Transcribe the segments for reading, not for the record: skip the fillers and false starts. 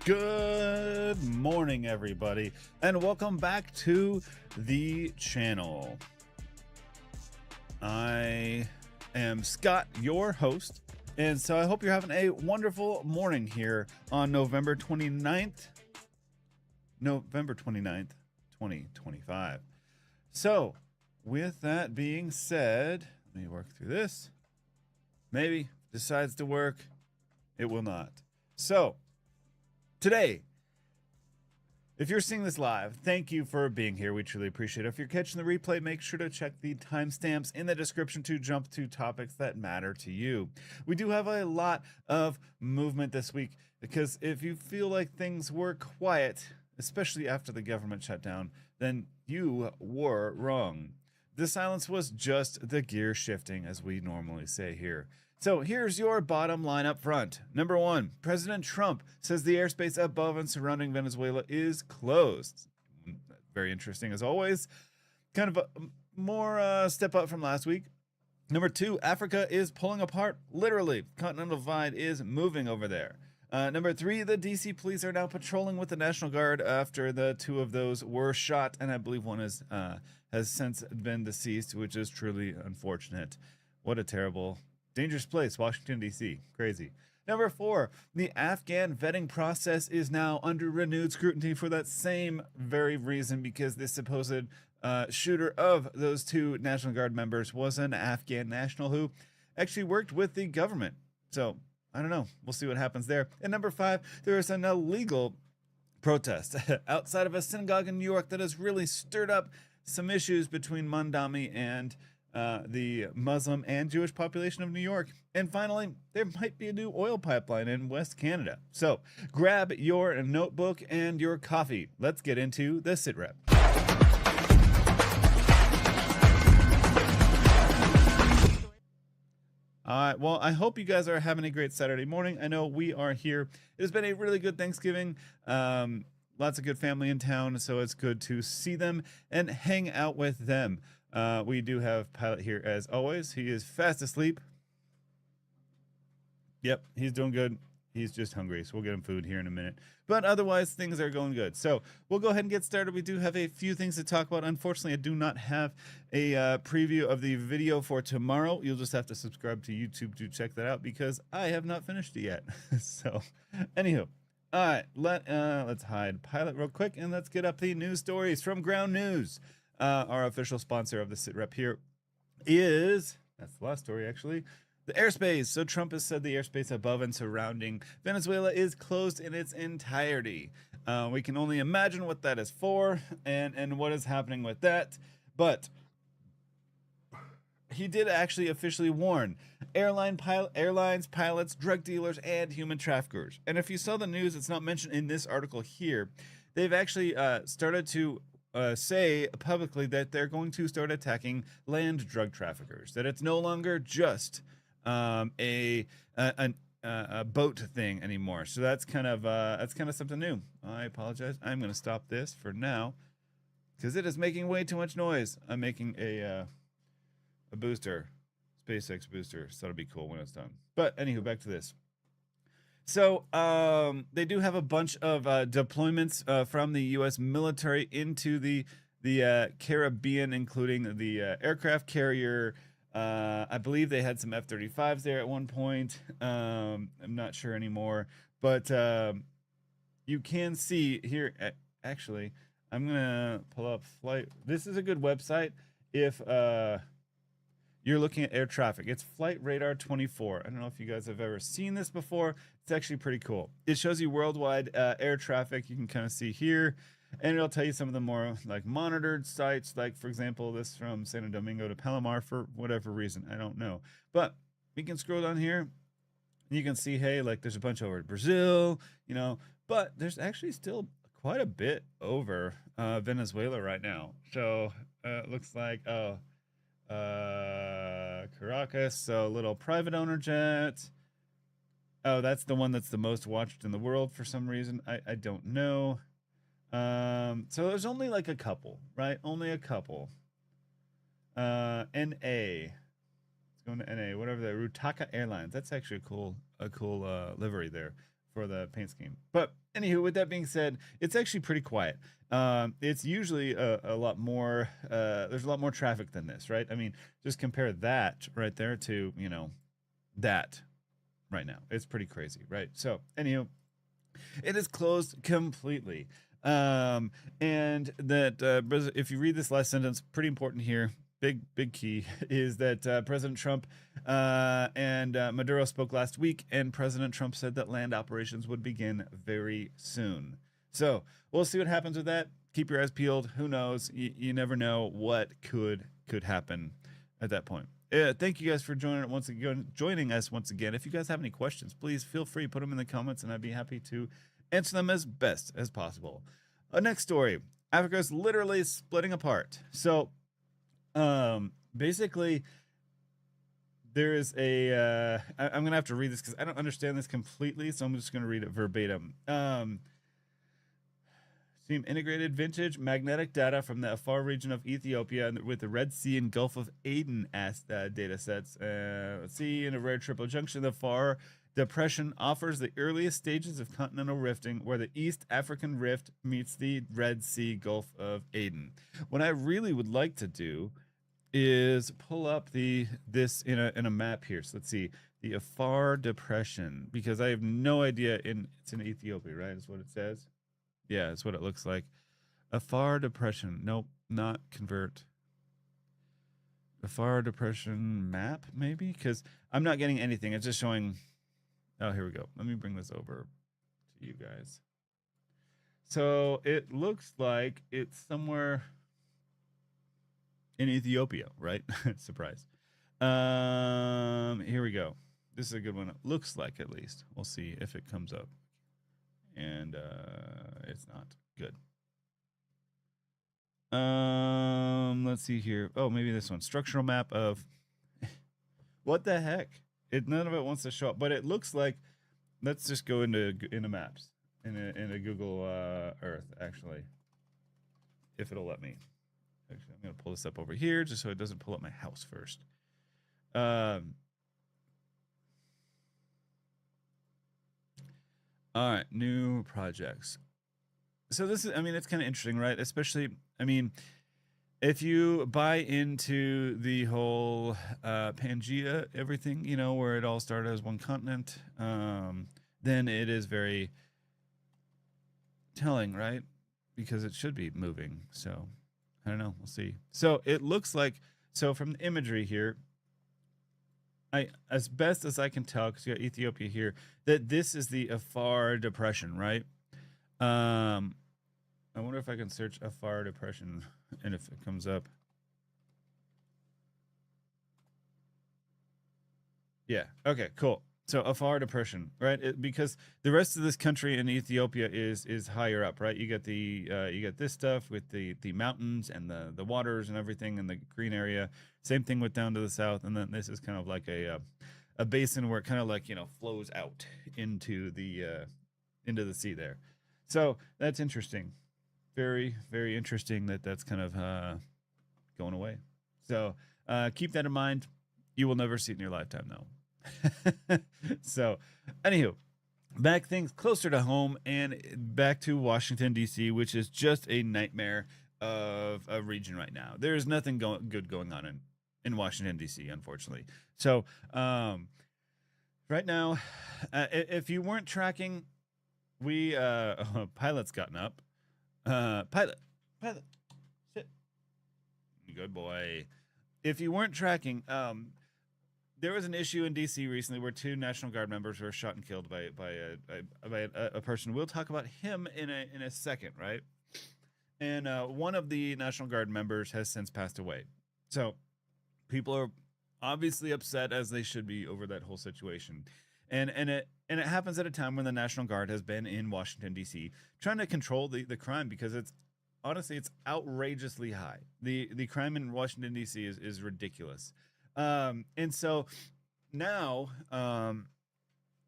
Good morning, everybody, and welcome back to the channel. I am Scott, your host, and so I hope you're having a wonderful morning here on November 29th, 2025. So, with that being said, let me work through this. Maybe decides to work, it will not. So, today, if you're seeing this live, thank you for being here. We truly appreciate it. If you're catching the replay, make sure to check the timestamps in the description to jump to topics that matter to you. We do have a lot of movement this week because if you feel like things were quiet, especially after the government shutdown, then you were wrong. The silence was just the gear shifting, as we normally say here. So here's your bottom line up front. Number one, President Trump says the airspace above and surrounding Venezuela is closed. Very interesting as always. Kind of a more step up from last week. Number two, Africa is pulling apart. Literally, continental divide is moving over there. Number three, the DC police are now patrolling with the National Guard after the two of those were shot, and I believe one has since been deceased, which is truly unfortunate. What a terrible, dangerous place, Washington, D.C. Crazy. Number four, the Afghan vetting process is now under renewed scrutiny for that same very reason, because the supposed shooter of those two National Guard members was an Afghan national who actually worked with the government. So, I don't know. We'll see what happens there. And number five, there is an illegal protest outside of a synagogue in New York that has really stirred up some issues between Mandami and the Muslim and Jewish population of New York. And finally, there might be a new oil pipeline in West Canada. So grab your notebook and your coffee. Let's get into the SITREP. All right, well, I hope you guys are having a great Saturday morning. I know we are here. It has been a really good Thanksgiving. Lots of good family in town, so it's good to see them and hang out with them. We do have Pilot here as always. He is fast asleep. Yep, he's doing good. He's just hungry, so we'll get him food here in a minute. But otherwise, things are going good. So we'll go ahead and get started. We do have a few things to talk about. Unfortunately, I do not have a preview of the video for tomorrow. You'll just have to subscribe to YouTube to check that out because I have not finished it yet. So, anywho. All right, let's hide Pilot real quick, and let's get up the news stories from Ground News. Our official sponsor of the SITREP here is, that's the last story actually, the airspace. So Trump has said the airspace above and surrounding Venezuela is closed in its entirety. We can only imagine what that is for and what is happening with that. But he did actually officially warn airlines, pilots, drug dealers, and human traffickers. And if you saw the news, it's not mentioned in this article here. They've actually started to say publicly that they're going to start attacking land drug traffickers. That it's no longer just a boat thing anymore. So that's kind of something new. I apologize. I'm going to stop this for now because it is making way too much noise. I'm making a booster, SpaceX booster. So that'll be cool when it's done. But anywho, back to this. So they do have a bunch of deployments from the U.S. military into the Caribbean, including the aircraft carrier. I believe they had some F-35s there at one point. I'm not sure anymore, but you can see here. Actually, I'm gonna pull up flight. This is a good website if you're looking at air traffic. It's Flight Radar 24. I don't know if you guys have ever seen this before. It's actually pretty cool. It shows you worldwide air traffic. You can kind of see here, and it'll tell you some of the more like monitored sites, like for example, this from Santo Domingo to Palomar for whatever reason. I don't know. But we can scroll down here. And you can see, hey, like there's a bunch over Brazil, you know, but there's actually still quite a bit over Venezuela right now. So it looks like, Caracas, so little private owner jet. Oh, that's the one that's the most watched in the world for some reason. I don't know. So there's only like a couple, right? Only a couple. NA. It's going to NA, whatever the Rutaka Airlines. That's actually a cool livery there. for the paint scheme. But anywho, with that being said, it's actually pretty quiet. It's usually a lot more. There's a lot more traffic than this, right? I mean, just compare that right there to that right now. It's pretty crazy, right? So anywho, it is closed completely. And that if you read this last sentence, pretty important here. Big key is that President Trump and Maduro spoke last week, and President Trump said that land operations would begin very soon. So we'll see what happens with that. Keep your eyes peeled. Who knows? You never know what could happen at that point. Thank you guys for joining us once again. If you guys have any questions, please feel free to put them in the comments, and I'd be happy to answer them as best as possible. Next story: Africa is literally splitting apart. So, basically, there is a. I'm gonna have to read this because I don't understand this completely, so I'm just gonna read it verbatim. Integrated vintage magnetic data from the Afar region of Ethiopia with the Red Sea and Gulf of Aden data sets. Let's see, in a rare triple junction, the Afar Depression offers the earliest stages of continental rifting where the East African Rift meets the Red Sea Gulf of Aden. What I really would like to do is pull up this in a map here. So let's see, the Afar Depression, because I have no idea. It's in Ethiopia, right? Is what it says. Yeah, it's what it looks like. Afar Depression. Nope, not convert. Afar Depression map, maybe? Because I'm not getting anything. It's just showing. Oh, here we go. Let me bring this over to you guys. So it looks like it's somewhere in Ethiopia, right? Surprise. Here we go. This is a good one. It looks like, at least. We'll see if it comes up. And it's not good. Let's see here. Oh, maybe this one. Structural map of what the heck? None of it wants to show up, but it looks like. Let's just go into maps in a Google Earth, actually, if it'll let me. Actually, I'm gonna pull this up over here just so it doesn't pull up my house first. All right, new projects. So this is, I mean, it's kind of interesting, right? Especially, I mean, if you buy into the whole Pangea everything, where it all started as one continent, then it is very telling, right? Because it should be moving. So I don't know. We'll see. So it looks like, so from the imagery here, as best as I can tell, because you got Ethiopia here, that this is the Afar Depression, right? I wonder if I can search Afar Depression and if it comes up. Yeah. Okay. Cool. So Afar Depression, right? Because the rest of this country in Ethiopia is higher up, right? You get this stuff with the mountains and the waters and everything and the green area. Same thing with down to the south, and then this is kind of like a basin where it kind of like flows out into the sea there. So that's interesting. Very, very interesting that's kind of going away. So keep that in mind. You will never see it in your lifetime, though. So, anywho, back things closer to home and back to Washington, D.C., which is just a nightmare of a region right now. There is nothing good going on in Washington, D.C., unfortunately. So, right now, if you weren't tracking, we Pilot's gotten up. Pilot, sit. Good boy. If you weren't tracking, there was an issue in D.C. recently where 2 National Guard members were shot and killed by a person. We'll talk about him in a second, right? And one of the National Guard members has since passed away. So people are obviously upset, as they should be, over that whole situation. And it happens at a time when the National Guard has been in Washington, D.C., trying to control the crime, because it's outrageously high. The crime in Washington, D.C. is ridiculous. And so now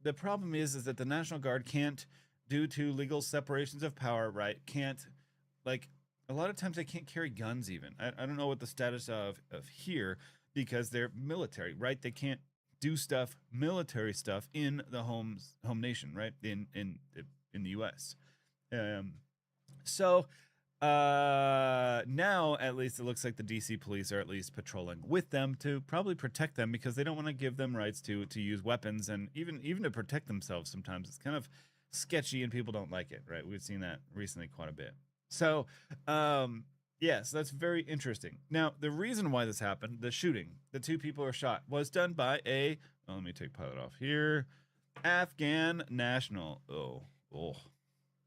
the problem is that the National Guard can't, due to legal separations of power, right? Can't, like, a lot of times they can't carry guns even. I don't know what the status of here, because they're military, right? They can't do stuff, military stuff in the home nation, right? In the U.S. So now at least it looks like the DC police are at least patrolling with them to probably protect them, because they don't want to give them rights to use weapons, and even to protect themselves. Sometimes it's kind of sketchy and people don't like it, right? We've seen that recently quite a bit. So yeah, so that's very interesting. Now, the reason why this happened, the shooting, the 2 people are shot, was done by let me take pilot off here, Afghan national. Oh,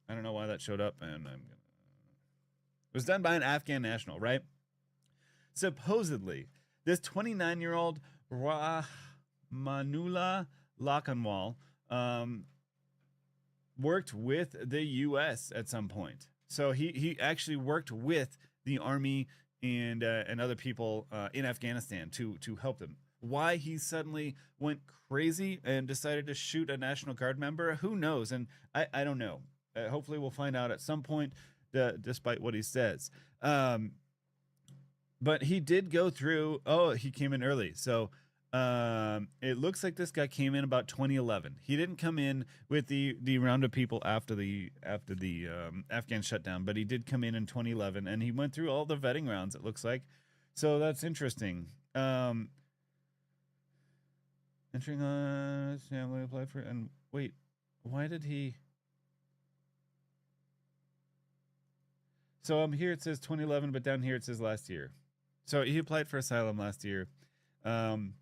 I don't know why that showed up, and it was done by an Afghan national, right? Supposedly, this 29-year-old Rahmanullah Lakanwal worked with the U.S. at some point. So he actually worked with the army and other people in Afghanistan to help them. Why he suddenly went crazy and decided to shoot a National Guard member, who knows? And I don't know. Hopefully we'll find out at some point, despite what he says. But he did go through. Oh, he came in early. So it looks like this guy came in about 2011. He didn't come in with the round of people after the Afghan shutdown, but he did come in 2011, and he went through all the vetting rounds, it looks like. So that's interesting. Entering family applied for, and wait, why did he? So here it says 2011, but down here it says last year. So he applied for asylum last year. And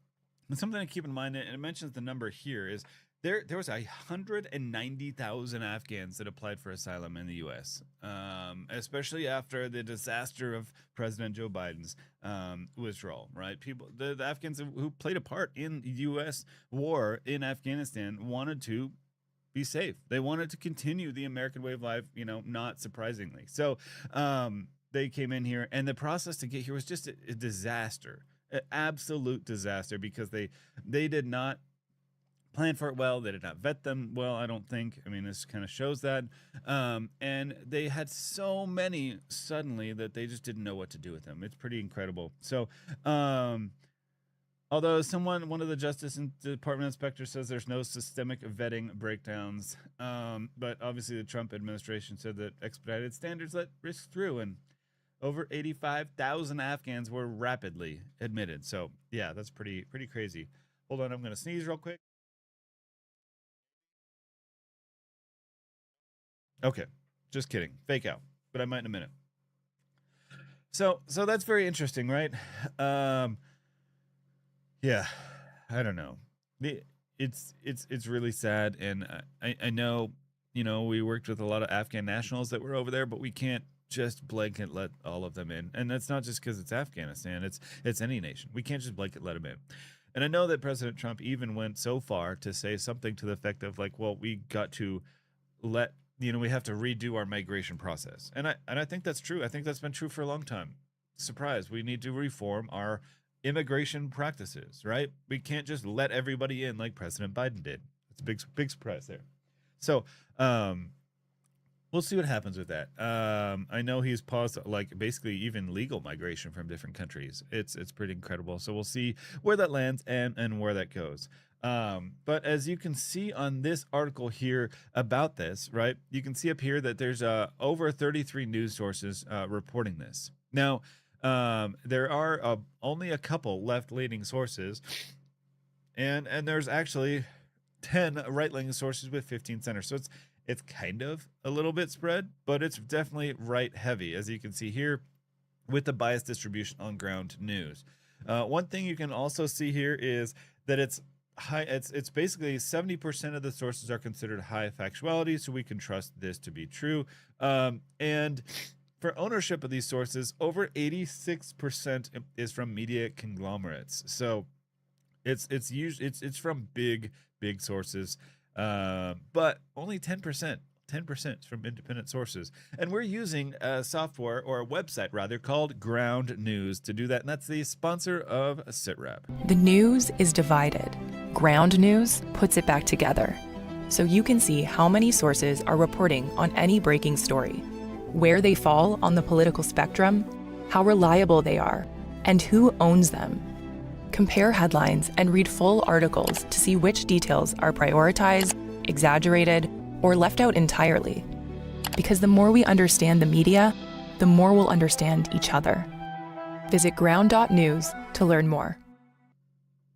something to keep in mind, and it mentions the number here, is there was 190,000 Afghans that applied for asylum in the U.S., especially after the disaster of President Joe Biden's withdrawal, right? The Afghans who played a part in the U.S. war in Afghanistan wanted to be safe. They wanted to continue the American way of life, not surprisingly. So they came in here, and the process to get here was just a disaster. An absolute disaster, because they did not plan for it well. They did not vet them well, I don't think. I mean, this kind of shows that. And they had so many suddenly that they just didn't know what to do with them. It's pretty incredible. So although one of the Justice and Department inspectors says there's no systemic vetting breakdowns, but obviously the Trump administration said that expedited standards let risks through, and over 85,000 Afghans were rapidly admitted. So yeah, that's pretty crazy. Hold on, I'm going to sneeze real quick. Okay, just kidding. Fake out, but I might in a minute. So that's very interesting, right? Yeah, I don't know. It's really sad, and I know, we worked with a lot of Afghan nationals that were over there, but we can't just blanket let all of them in. And that's not just because it's Afghanistan, it's any nation. We can't just blanket let them in. And I know that President Trump even went so far to say something to the effect of like, well, we got to we have to redo our migration process. And I think that's true. I think that's been true for a long time. Surprise, we need to reform our immigration practices, right? We can't just let everybody in like President Biden did. It's a big surprise there. So we'll see what happens with that. I know he's paused like basically even legal migration from different countries. It's pretty incredible. So we'll see where that lands and where that goes. But as you can see on this article here about this, right, you can see up here that there's over 33 news sources reporting this. Now, there are only a couple left-leaning sources, and there's actually 10 right-leaning sources with 15 centers. So it's kind of a little bit spread, but it's definitely right heavy, as you can see here with the biased distribution on ground news. One thing you can also see here is that it's high. It's basically 70% of the sources are considered high factuality, so we can trust this to be true. And for ownership of these sources, over 86% is from media conglomerates. So it's from big sources. But only 10% is from independent sources. And we're using a software, or a website rather, called Ground News to do that. And that's the sponsor of SITREP. The news is divided. Ground News puts it back together, so you can see how many sources are reporting on any breaking story, where they fall on the political spectrum, how reliable they are, and who owns them. Compare headlines and read full articles to see which details are prioritized, exaggerated, or left out entirely. Because the more we understand the media, the more we'll understand each other. Visit ground.news to learn more.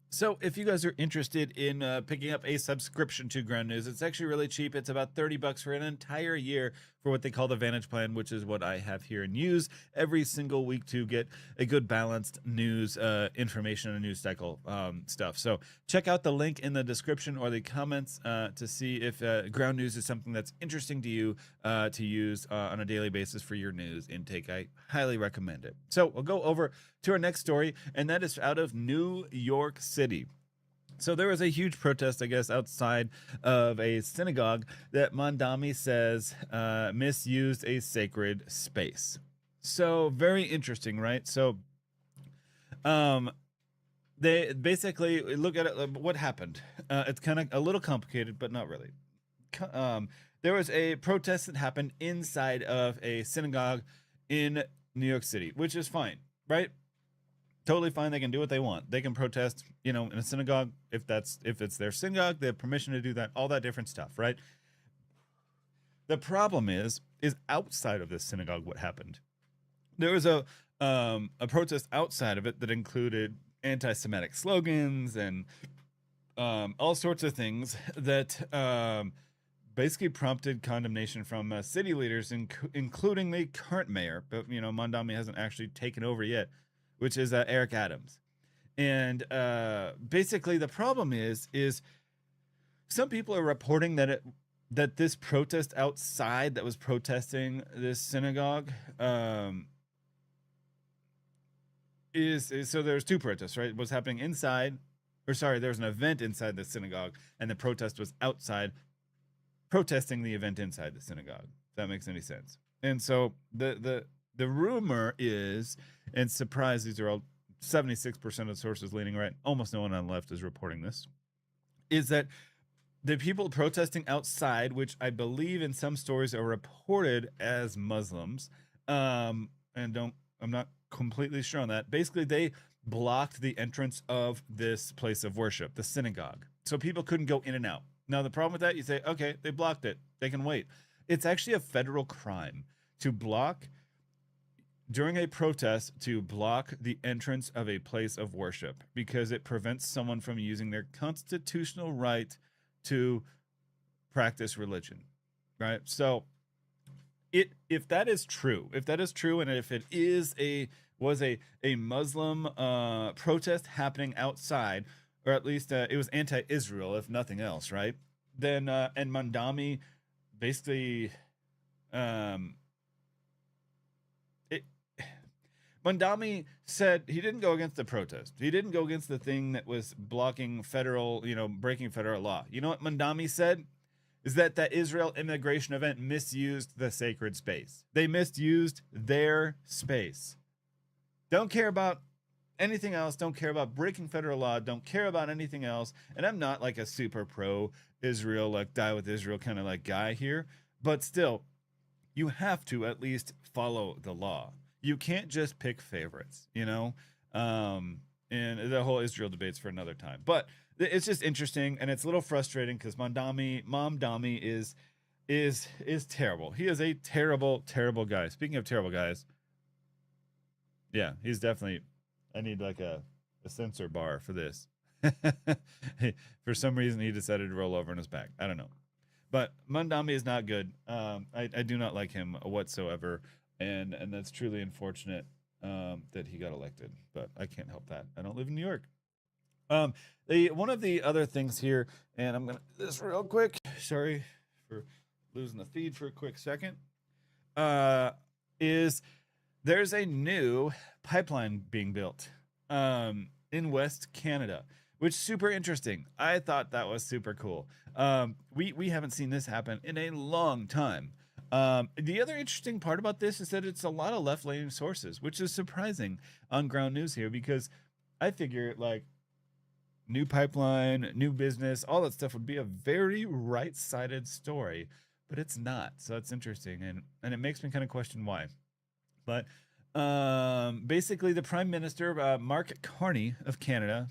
So if you guys are interested in picking up a subscription to Ground News, it's actually really cheap. It's about $30 for an entire year for what they call the Vantage Plan, which is what I have here and use every single week to get a good balanced news information and news cycle stuff. So check out the link in the description or the comments to see if Ground News is something that's interesting to you to use on a daily basis for your news intake. I highly recommend it. So we'll go over to our next story, and that is out of New York City. So there was a huge protest, I guess, outside of a synagogue that Mandami says misused a sacred space. So very interesting, right? So they basically look at it, what happened. It's kind of a little complicated, but not really. There was a protest that happened inside of a synagogue in New York City, which is fine, right? Totally fine. They can do what they want. They can protest, in a synagogue. If it's their synagogue, they have permission to do that, all that different stuff, right? The problem is outside of this synagogue, what happened? There was a protest outside of it that included anti-Semitic slogans and all sorts of things that basically prompted condemnation from city leaders, including the current mayor. But, Mandami hasn't actually taken over yet, which is Eric Adams. And basically the problem is some people are reporting that this protest outside that was protesting this synagogue is so there's two protests, right? What's happening inside, there was an event inside the synagogue, and the protest was outside protesting the event inside the synagogue. If that makes any sense. And so the rumor is, and surprise, these are all 76% of sources leaning right, almost no one on the left is reporting this, is that the people protesting outside, which I believe in some stories are reported as Muslims, I'm not completely sure on that. Basically, they blocked the entrance of this place of worship, the synagogue, so people couldn't go in and out. Now, the problem with that, you say, okay, they blocked it. They can wait. It's actually a federal crime to block, during a protest, to block the entrance of a place of worship, because it prevents someone from using their constitutional right to practice religion, right? So if that is true, and if it was a Muslim protest happening outside, or at least it was anti-Israel, if nothing else, right? Then and Mandami basically Mandami said he didn't go against the protest. He didn't go against the thing that was blocking federal, breaking federal law. You know what Mandami said? Is that Israel immigration event misused the sacred space. They misused their space. Don't care about anything else. Don't care about breaking federal law. Don't care about anything else. And I'm not like a super pro-Israel, like die with Israel kind of like guy here. But still, you have to at least follow the law. You can't just pick favorites, and the whole Israel debate's for another time. But it's just interesting, and it's a little frustrating because Mom Dami is terrible. He is a terrible, terrible guy. Speaking of terrible guys, yeah, he's definitely. I need like a sensor bar for this. For some reason, he decided to roll over on his back. I don't know, but Mandami is not good. I do not like him whatsoever. And that's truly unfortunate that he got elected, but I can't help that. I don't live in New York. One of the other things here, and I'm gonna do this real quick. Sorry for losing the feed for a quick second. Is there's a new pipeline being built in West Canada, which is super interesting. I thought that was super cool. We haven't seen this happen in a long time. The other interesting part about this is that it's a lot of left-leaning sources, which is surprising on Ground News here, because I figure like new pipeline, new business, all that stuff would be a very right-sided story, but it's not. So it's interesting, and it makes me kind of question why. But Basically, the Prime Minister, Mark Carney of Canada,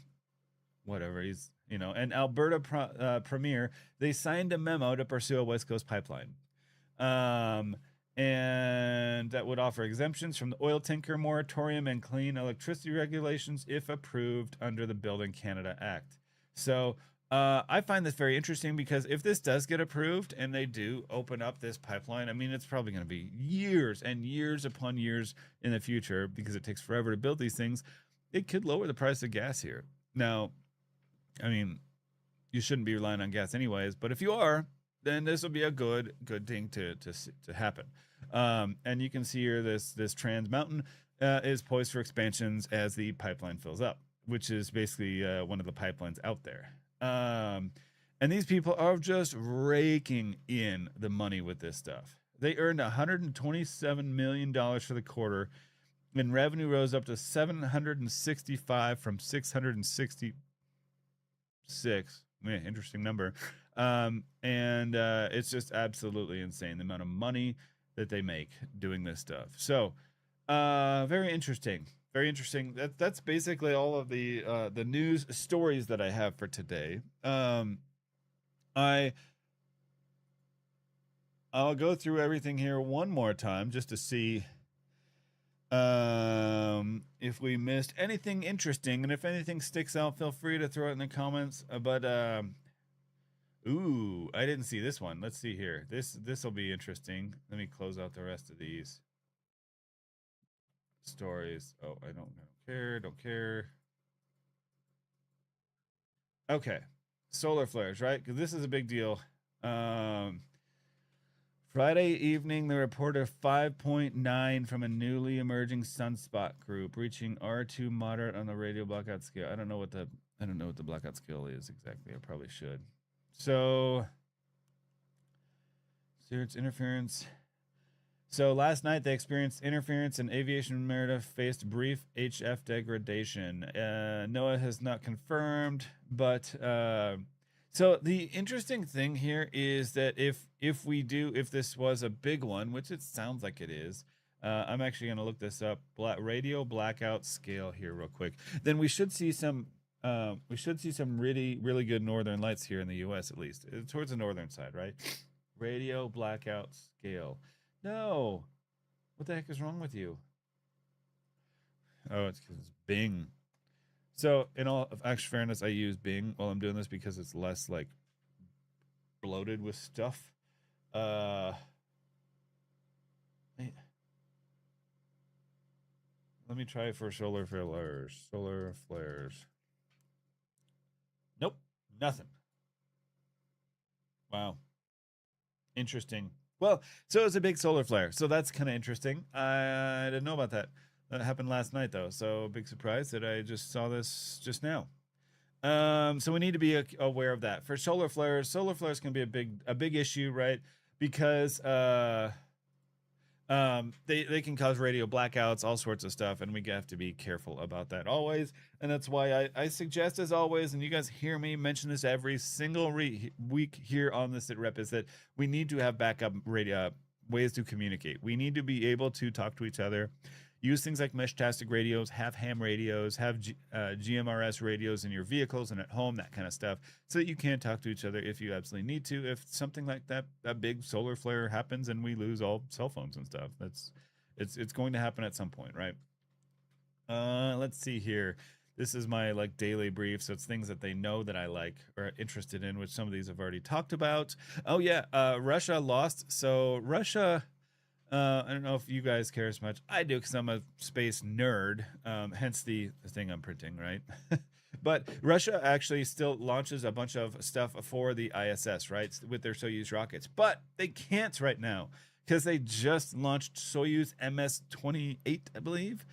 whatever he's, and Alberta Premier, they signed a memo to pursue a West Coast pipeline. And that would offer exemptions from the oil tanker moratorium and clean electricity regulations if approved under the Building Canada Act. So I find this very interesting because if this does get approved and they do open up this pipeline, I mean, it's probably going to be years and years upon years in the future because it takes forever to build these things. It could lower the price of gas here. Now, I mean, you shouldn't be relying on gas anyways, but if you are, then this will be a good thing to happen. And you can see here this Trans Mountain is poised for expansions as the pipeline fills up, which is basically one of the pipelines out there. And these people are just raking in the money with this stuff. They earned $127 million for the quarter, and revenue rose up to 765 from 666. Man, interesting number. And it's just absolutely insane the amount of money that they make doing this stuff. So, very interesting. Very interesting. That's basically all of the news stories that I have for today. I'll go through everything here one more time just to see if we missed anything interesting, and if anything sticks out, feel free to throw it in the comments. Ooh, I didn't see this one. Let's see here. This will be interesting. Let me close out the rest of these stories. Oh, I don't care. Okay, solar flares, right? Because this is a big deal. Friday evening, the report of 5.9 from a newly emerging sunspot group, reaching R2 moderate on the radio blackout scale. I don't know what the blackout scale is exactly. I probably should. So it's interference. So last night they experienced interference and Aviation Merida faced brief HF degradation. NOAA has not confirmed, but so the interesting thing here is that if this was a big one, which it sounds like it is, I'm actually going to look this up. Radio blackout scale here real quick. Then we should see some really, really good northern lights here in the U.S. at least towards the northern side, right? Radio blackout scale. No, what the heck is wrong with you? Oh, it's because it's Bing. So in all of actual fairness, I use Bing while I'm doing this because it's less like bloated with stuff. Let me try for solar flares. Solar flares. Nope, nothing. Wow. Interesting. Well, so it's a big solar flare. So that's kind of interesting. I didn't know about that. That happened last night, though. So big surprise that I just saw this just now. So we need to be aware of that. For solar flares can be a big issue, right? Because they can cause radio blackouts, all sorts of stuff, and we have to be careful about that always. And that's why I suggest, as always, and you guys hear me mention this every single week here on the SITREP, is that we need to have backup radio ways to communicate. We need to be able to talk to each other, use things like mesh-tastic radios, have ham radios, have GMRS radios in your vehicles and at home, that kind of stuff, so that you can talk to each other if you absolutely need to. If something like that, a big solar flare happens and we lose all cell phones and stuff, it's going to happen at some point, right? Let's see here. This is my daily brief, so it's things that they know that I like or are interested in, which some of these I've already talked about. Oh yeah, Russia lost. So Russia, I don't know if you guys care as much. I do because I'm a space nerd, hence the thing I'm printing, right? But Russia actually still launches a bunch of stuff for the ISS, right, with their Soyuz rockets. But they can't right now because they just launched Soyuz MS-28, I believe,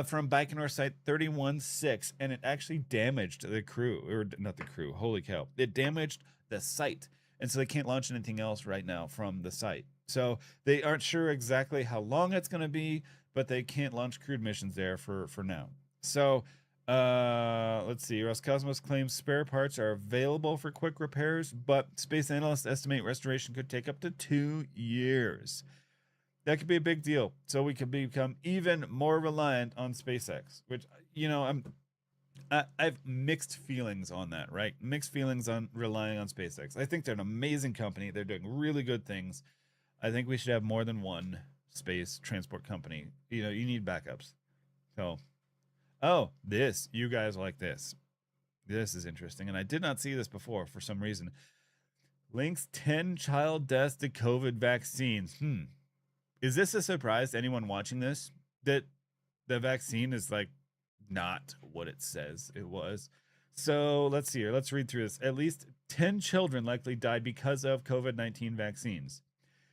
from Baikonur Site 31-6, and it actually damaged the crew, or not the crew, holy cow. It damaged the site, and so they can't launch anything else right now from the site. So they aren't sure exactly how long it's going to be, but they can't launch crewed missions there for now. So let's see. Roscosmos claims spare parts are available for quick repairs, but space analysts estimate restoration could take up to 2 years. That could be a big deal. So we could become even more reliant on SpaceX, which, I've mixed feelings on that, right? Mixed feelings on relying on SpaceX. I think they're an amazing company. They're doing really good things. I think we should have more than one space transport company. You need backups. So, oh, you guys like this. This is interesting. And I did not see this before for some reason. Links 10 child deaths to COVID vaccines. Is this a surprise to anyone watching this? That the vaccine is like not what it says it was. So let's see here. Let's read through this. At least 10 children likely died because of COVID-19 vaccines.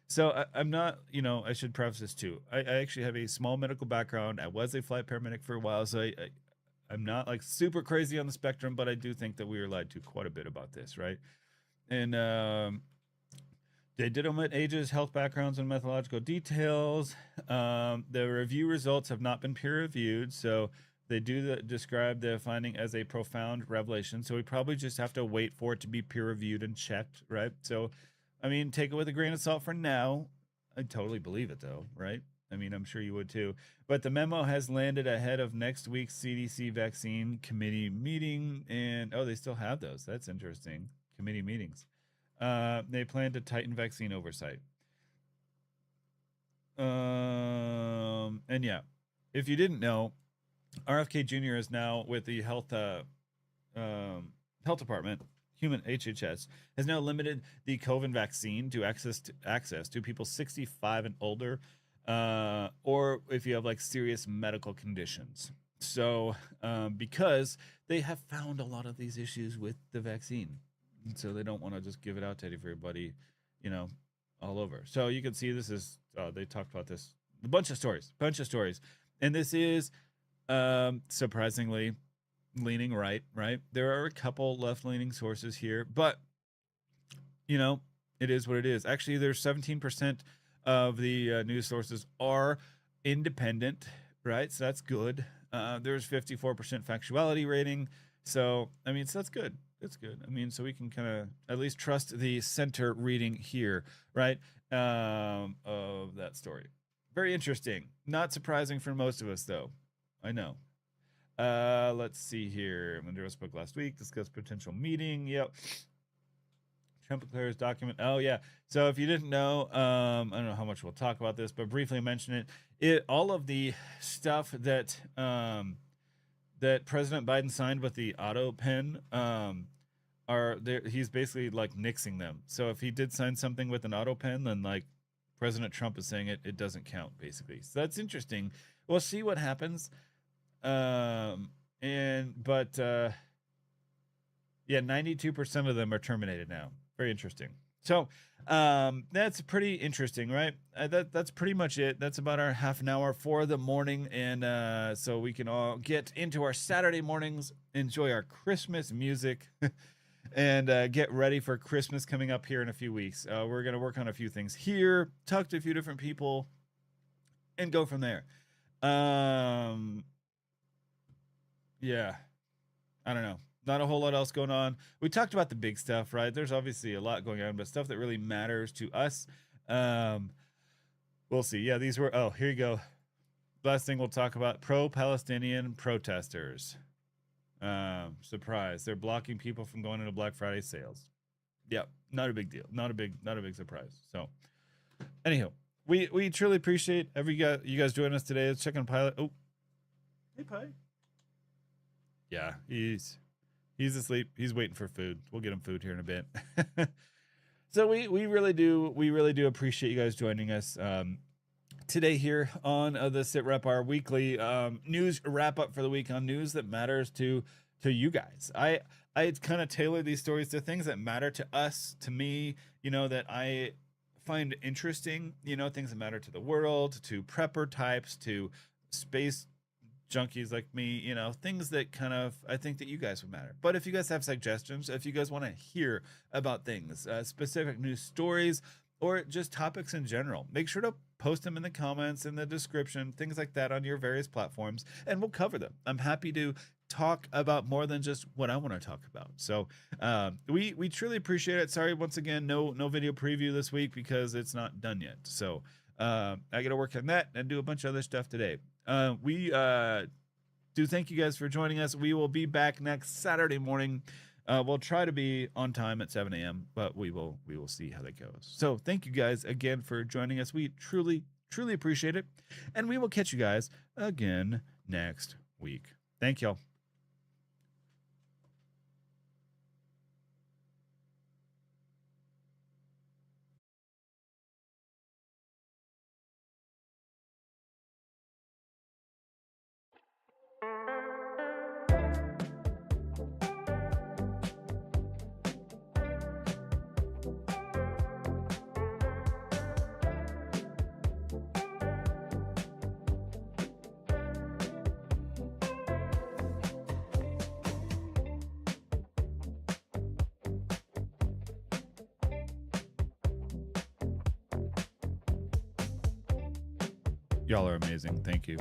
So I'm not, I should preface this too. I actually have a small medical background. I was a flight paramedic for a while. So I'm not like super crazy on the spectrum, but I do think that we were lied to quite a bit about this, right? And they did omit ages, health backgrounds, and methodological details. The review results have not been peer reviewed, so they do describe the finding as a profound revelation. So we probably just have to wait for it to be peer reviewed and checked, right? So, I mean, take it with a grain of salt for now. I totally believe it, though, right? I mean, I'm sure you would too. But the memo has landed ahead of next week's CDC vaccine committee meeting, and they still have those. That's interesting. Committee meetings. They plan to tighten vaccine oversight. And yeah, if you didn't know, RFK Jr. is now with the health department. Human HHS has now limited the COVID vaccine to access to people 65 and older, or if you have like serious medical conditions. So, because they have found a lot of these issues with the vaccine. So they don't want to just give it out to everybody, all over. So you can see this is, they talked about this, a bunch of stories. And this is surprisingly leaning right? There are a couple left-leaning sources here, but, it is what it is. Actually, there's 17% of the news sources are independent, right? So that's good. There's 54% factuality rating. So, so that's good. It's good. So we can kind of at least trust the center reading here, right? Of that story. Very interesting. Not surprising for most of us, though. I know. Let's see here. Maduro spoke last week, discussed potential meeting. Yep. Trump declares document. Oh, yeah. So if you didn't know, I don't know how much we'll talk about this, but briefly mention it. All of the stuff that that President Biden signed with the auto pen are there. He's basically like nixing them. So if he did sign something with an auto pen, then like President Trump is saying it doesn't count, basically. So that's interesting. We'll see what happens. Yeah, 92% of them are terminated now. Very interesting. So that's pretty interesting, right? That's pretty much it. That's about our half an hour for the morning, and so we can all get into our Saturday mornings, enjoy our Christmas music, and get ready for Christmas coming up here in a few weeks. We're gonna work on a few things here, talk to a few different people, and go from there. Yeah, I don't know. Not a whole lot else going on. We talked about the big stuff, right? There's obviously a lot going on, but stuff that really matters to us. We'll see. Yeah, these were, here you go. Last thing we'll talk about, pro-Palestinian protesters. Surprise. They're blocking people from going into Black Friday sales. Yeah, not a big deal. Not a big surprise. So, anyhow, we truly appreciate you guys joining us today. Let's check on Pilot. Oh, hey, Pi. Yeah, he's asleep. He's waiting for food. We'll get him food here in a bit. So we really do appreciate you guys joining us today here on the SITREP, our weekly news wrap up for the week on news that matters to you guys. I kind of tailor these stories to things that matter to us, to me, that I find interesting, things that matter to the world, to prepper types, to space junkies like me, things that kind of I think that you guys would matter. But if you guys have suggestions, if you guys want to hear about things, specific news stories, or just topics in general, make sure to post them in the comments, in the description, things like that on your various platforms, and we'll cover them. I'm happy to talk about more than just what I want to talk about. So we truly appreciate it. Sorry once again, no video preview this week because it's not done yet. So I got to work on that and do a bunch of other stuff today. We do thank you guys for joining us. We will be back next Saturday morning. We'll try to be on time at 7 a.m., but we will see how that goes. So thank you guys again for joining us. We truly appreciate it. And we will catch you guys again next week. Thank y'all. Y'all are amazing. Thank you.